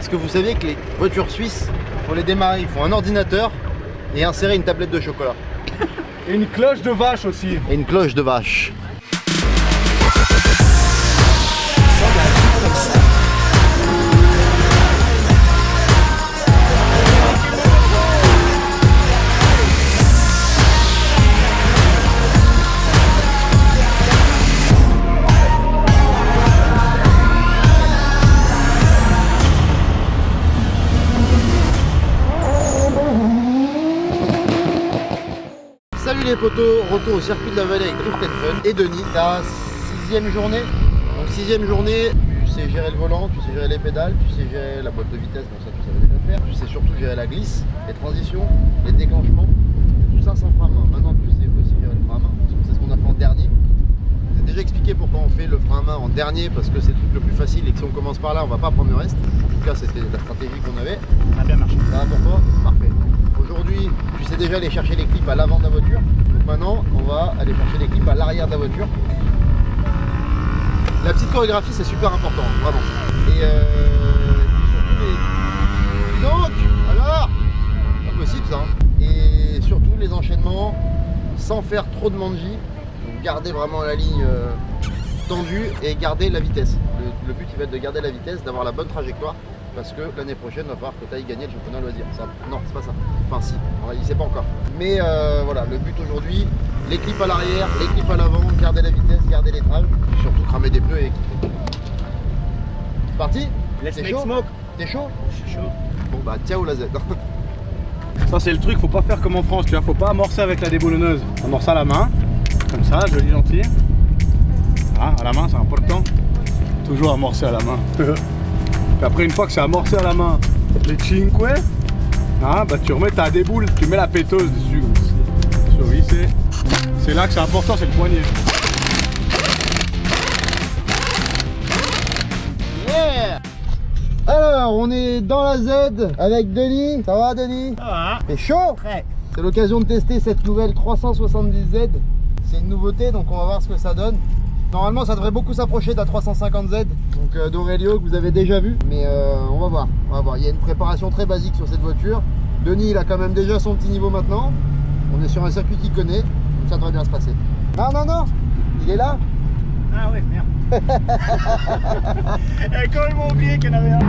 Est-ce que vous saviez que les voitures suisses, pour les démarrer, il faut un ordinateur et insérer une tablette de chocolat. Et une cloche de vache aussi. Et une cloche de vache. Salut les potos, retour au circuit de la vallée avec Drift & Fun et Denis, ta 6e journée. Donc 6e journée, tu sais gérer le volant, tu sais gérer les pédales, tu sais gérer la boîte de vitesse, bon ça tu savais déjà faire. Tu sais surtout gérer la glisse, les transitions, les déclenchements, tout ça sans frein à main. Maintenant tu sais aussi gérer le frein à main, parce que c'est ce qu'on a fait en dernier. Je vous ai déjà expliqué pourquoi on fait le frein à main en dernier, parce que c'est le truc le plus facile et que si on commence par là on va pas prendre le reste. En tout cas c'était la stratégie qu'on avait. Ça a bien marché. Ça va pour toi? Parfait. Aujourd'hui, tu sais déjà aller chercher les clips à l'avant de la voiture. Donc maintenant, on va aller chercher les clips à l'arrière de la voiture. La petite chorégraphie, c'est super important, vraiment. Et surtout les... Donc, alors, pas possible ça. Hein. Et surtout les enchaînements sans faire trop de manji. Donc garder vraiment la ligne tendue et garder la vitesse. Le but, il va être de garder la vitesse, d'avoir la bonne trajectoire. Parce que l'année prochaine, il va falloir que tu ailles gagner le championnat loisir. Ça, non, c'est pas ça. Enfin, si, il sait pas encore. Mais voilà, le but aujourd'hui, les clips à l'arrière, les clips à l'avant, garder la vitesse, garder les traves, surtout cramer des pneus et équiper. C'est parti? Let's T'es make chaud? smoke. T'es chaud? Je suis chaud. Bon, bah, ciao la Z. Ça, c'est le truc, faut pas faire comme en France, tu vois. Faut pas amorcer avec la déboulonneuse. Amorce à la main, comme ça, joli, gentil. Ah, à la main, c'est important. Toujours amorcer à la main. Puis après, une fois que c'est amorcé à la main, les cinque, bah tu remets ta déboule, tu mets la péteuse dessus. Oui, c'est là que c'est important, c'est le poignet. Yeah! Alors, on est dans la Z avec Denis. Ça va, Denis? Ça va. T'es chaud? Prêt. C'est l'occasion de tester cette nouvelle 370Z. C'est une nouveauté, donc on va voir ce que ça donne. Normalement, ça devrait beaucoup s'approcher de la 350Z, donc d'Aurelio que vous avez déjà vu. Mais on va voir, on va voir. Il y a une préparation très basique sur cette voiture. Denis, il a quand même déjà son petit niveau maintenant. On est sur un circuit qu'il connaît, donc ça devrait bien se passer. Non, non, non, il est là. Ah ouais, merde. Et quand ils m'ont oublié qu'il y en avait un.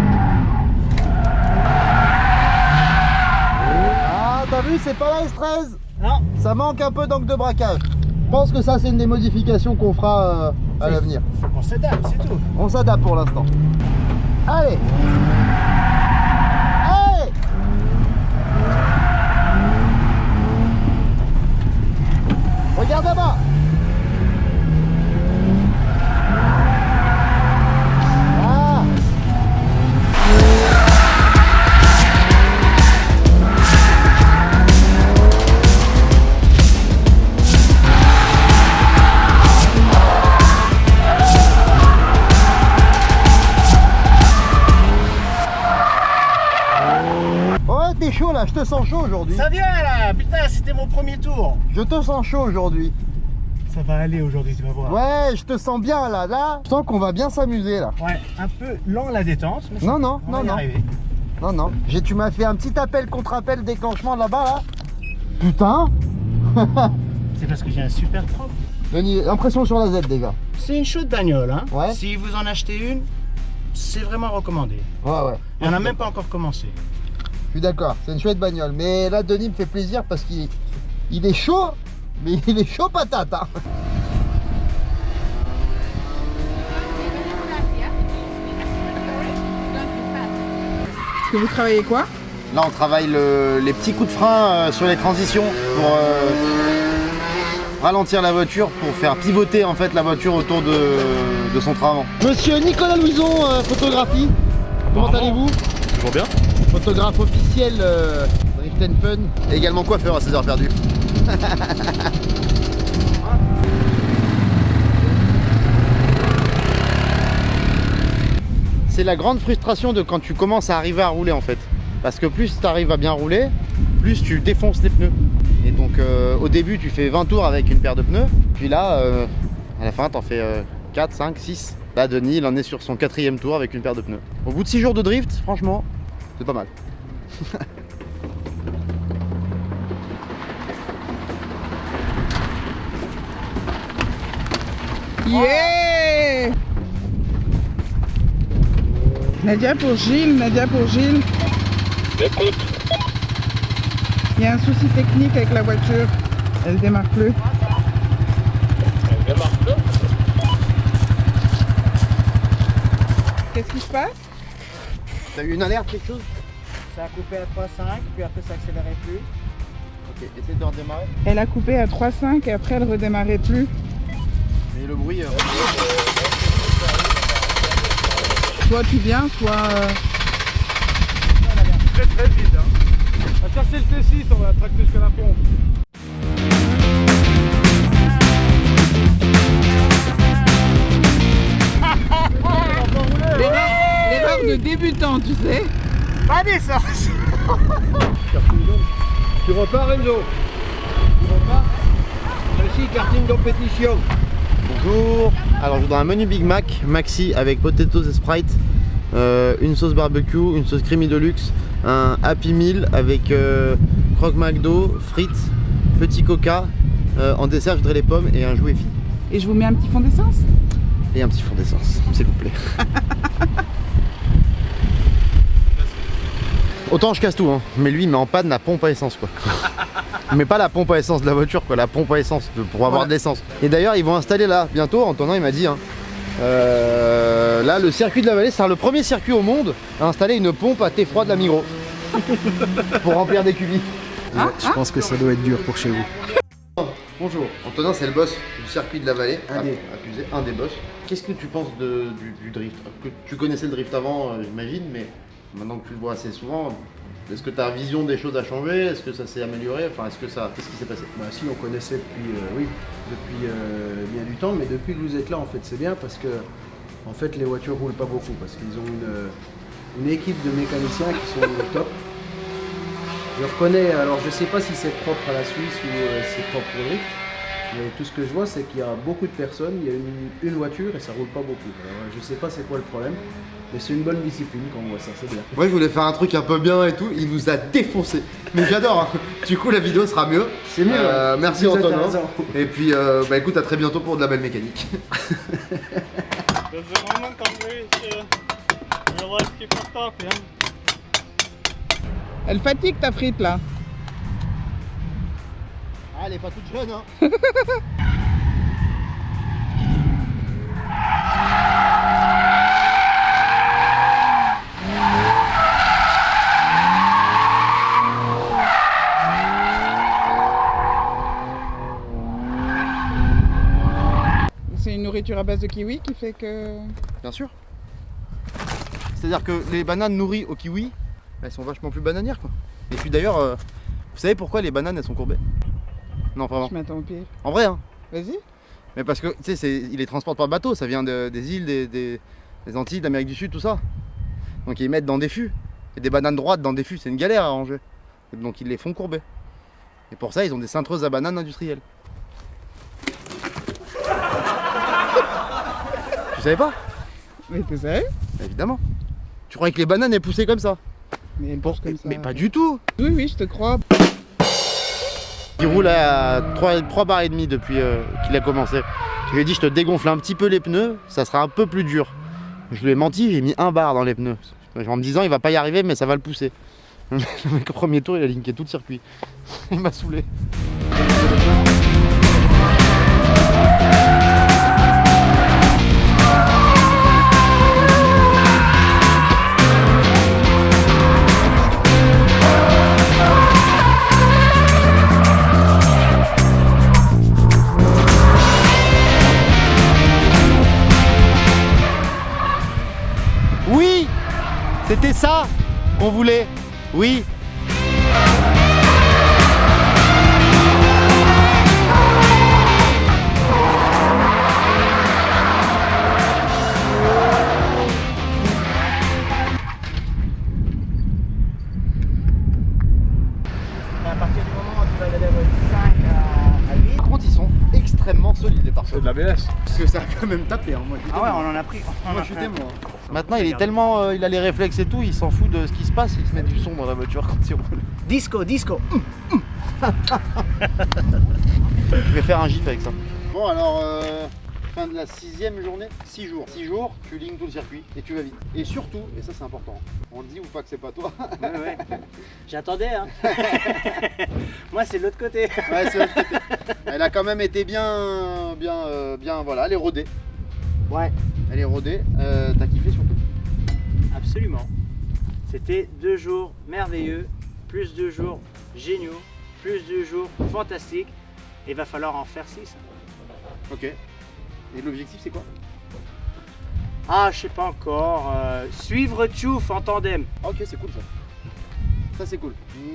Ah, t'as vu, c'est pas la S13. Non. Ça manque un peu d'angle de braquage. Je pense que ça, c'est une des modifications qu'on fera à l'avenir. On s'adapte, c'est tout. On s'adapte pour l'instant. Allez! Allez! Regarde là-bas! Ah! T'es chaud là, je te sens chaud aujourd'hui. Ça vient là, putain, c'était mon premier tour. Je te sens chaud aujourd'hui. Ça va aller aujourd'hui, tu vas voir. Ouais, je te sens bien là, je sens qu'on va bien s'amuser là. Ouais, un peu lent la détente, mais Non, non, on va y arriver. Non, non. Tu m'as fait un petit appel contre appel déclenchement là-bas là. Putain. C'est parce que j'ai un super propre. Denis, impression sur la Z déjà. C'est une chaude bagnole, hein. Ouais. Si vous en achetez une, c'est vraiment recommandé. Ouais, ouais. Et on n'a même pas encore commencé. Je suis d'accord, c'est une chouette bagnole. Mais là, Denis me fait plaisir parce qu'il est chaud, mais il est chaud patate. Hein. Est-ce que vous travaillez quoi? Là, on travaille les petits coups de frein sur les transitions pour ralentir la voiture, pour faire pivoter en fait la voiture autour de son train avant. Monsieur Nicolas Louison, photographie. Comment allez-vous? Toujours bien. Photographe officiel Drift & Fun. Et également coiffeur à 16 heures perdues. C'est la grande frustration de quand tu commences à arriver à rouler en fait. Parce que plus tu arrives à bien rouler, plus tu défonces les pneus. Et donc au début tu fais 20 tours avec une paire de pneus. Puis là, à la fin t'en fais 4, 5, 6. Là, Denis, il en est sur son 4e tour avec une paire de pneus. Au bout de 6 jours de drift, franchement, c'est pas mal. Yeah! Nadia pour Gilles, Nadia pour Gilles. Écoute, Il y a un souci technique avec la voiture. Elle démarre plus. elle démarre plus. Qu'est-ce qui se passe? T'as eu une alerte, quelque chose? Ça a coupé à 3,5, puis après ça accélérait plus. Ok, essaie de redémarrer. Elle a coupé à 3,5 et après elle redémarrait plus. Mais le bruit... Soit tu viens, soit... Très très vite. Hein. On va chercher le T6, on va tracter jusqu'à la pompe. L'erreur de débutant, tu sais. Pas d'essence. Tu repars, Enzo? Tu repars? Ici, karting compétition. Bonjour. Alors, je voudrais un menu Big Mac Maxi avec potatoes et Sprite, une sauce barbecue, une sauce creamy deluxe, un Happy Meal avec croque McDo, frites, petit coca. En dessert, je voudrais les pommes et un jouet fille. Et je vous mets un petit fond d'essence. Et un petit fond d'essence, s'il vous plaît. Autant je casse tout, hein, mais lui il met en panne la pompe à essence quoi. Mais pas la pompe à essence de la voiture quoi, la pompe à essence pour avoir de l'essence. Et d'ailleurs ils vont installer là bientôt, Antonin il m'a dit, hein, là le circuit de la vallée sera le premier circuit au monde à installer une pompe à thé froid de la Migros. Pour remplir des cubis. Je pense que ça doit être dur pour chez vous. Bonjour, Antonin c'est le boss du circuit de la vallée, Un un des boss. Qu'est-ce que tu penses du drift? Que tu connaissais le drift avant j'imagine, mais maintenant que tu le vois assez souvent, est-ce que ta vision des choses a changé? Est-ce que ça s'est amélioré? Enfin, qu'est-ce qui s'est passé? Bah si, on connaissait depuis bien du temps, mais depuis que vous êtes là, en fait, c'est bien parce que en fait, les voitures roulent pas beaucoup parce qu'ils ont une équipe de mécaniciens qui sont au top. Je reconnais, alors je sais pas si c'est propre à la Suisse ou c'est propre au drift, mais tout ce que je vois, c'est qu'il y a beaucoup de personnes, il y a une voiture et ça roule pas beaucoup. Alors, je sais pas c'est quoi le problème, mais c'est une bonne discipline quand on voit ça, c'est bien. Moi je voulais faire un truc un peu bien et tout, il nous a défoncé. Mais j'adore, hein. Du coup la vidéo sera mieux. C'est mieux. Merci Plus Antonin. intéressant. Et puis bah écoute, à très bientôt pour de la belle mécanique. There's a moment on which your life keeps stop, yeah. Elle fatigue ta frite là. Ah, elle est pas toute jeune hein. C'est une nourriture à base de kiwi qui fait que... Bien sûr. C'est-à-dire que les bananes nourries au kiwi, elles sont vachement plus bananières quoi. Et puis d'ailleurs, vous savez pourquoi les bananes elles sont courbées? Non vraiment. Je m'attends au pire. En vrai hein. Vas-y. Mais parce que tu sais, ils les transportent par bateau, ça vient des îles, des Antilles, d'Amérique du Sud, tout ça. Donc ils les mettent dans des fûts. Et des bananes droites dans des fûts, c'est une galère à ranger. Et donc ils les font courber. Et pour ça, ils ont des cintreuses à bananes industrielles. Tu savais pas? Mais t'es sérieux? Évidemment. Tu croyais que les bananes elles poussaient comme ça? Mais elle pousse comme ça. Mais pas du tout. Oui, oui, je te crois. Il roule à 3 barres et demie depuis qu'il a commencé. Je lui ai dit je te dégonfle un petit peu les pneus, ça sera un peu plus dur. Je lui ai menti, j'ai mis 1 bar dans les pneus. En me disant il va pas y arriver mais ça va le pousser. Le mec au premier tour il a linké tout le circuit. Il m'a saoulé. Oui, c'était ça qu'on voulait. Oui. À partir du moment où tu vas aller de 5 à 8, Par contre, ils sont extrêmement solides les pare-chocs. l'ABS. Parce que ça a quand même tapé, hein. Moi, Ah ouais, on en a pris. moi je suis témoin. Maintenant, il est tellement. Il a les réflexes et tout, il s'en fout de ce qui se passe, il se met du son dans la voiture quand il roule. Disco, disco. Je vais faire un gif avec ça. Bon, alors, fin de la 6e journée, 6 jours. 6 jours, tu lignes tout le circuit et tu vas vite. Et surtout, et ça c'est important, on dit ou pas que c'est pas toi. Ouais, ouais. J'attendais, hein. Moi, c'est de l'autre côté. Ouais, c'est l'autre côté. Elle a quand même été bien, voilà, elle est rodée. Ouais, Elle est rodée. T'as kiffé surtout. absolument. C'était 2 jours merveilleux, plus 2 jours géniaux, plus 2 jours fantastiques. Il va falloir en faire 6. Ok. Et l'objectif c'est quoi? Ah, je sais pas encore. Suivre Tchouf en tandem. Ok, c'est cool ça. Ça c'est cool.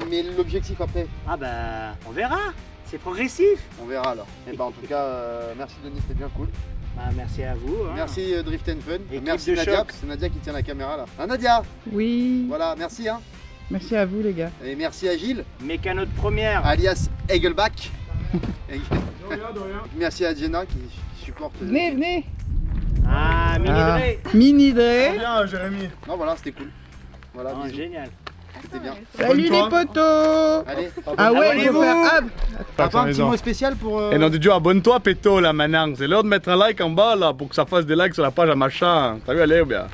Mais l'objectif après, Ah bah, on verra. C'est progressif. on verra alors. Et bah en tout cas, merci Denis, c'était bien cool. Bah, merci à vous. hein. Merci Drift and Fun. Équipe Merci de Nadia, choc. c'est Nadia qui tient la caméra là. Ah Nadia, Oui. voilà, merci hein. Merci à vous, les gars. Et merci à Gilles, Mécano de première. alias Egelbach. Merci à Jenna qui supporte. Venez, venez. Ah, mini Ah. Dre. Mini Dre. Bien, Jérémy. Non voilà, c'était cool. Voilà, Oh, bisous. génial. C'était bien. Salut les potos. Allez, Ah ouais, il faut Abonnez-vous. faire... t'as pas un petit mot spécial pour. Et non, Dieu, abonne-toi, Péto, là, maintenant. C'est l'heure de mettre un like en bas, là, pour que ça fasse des likes sur la page à machin. T'as vu, allez, ou bien?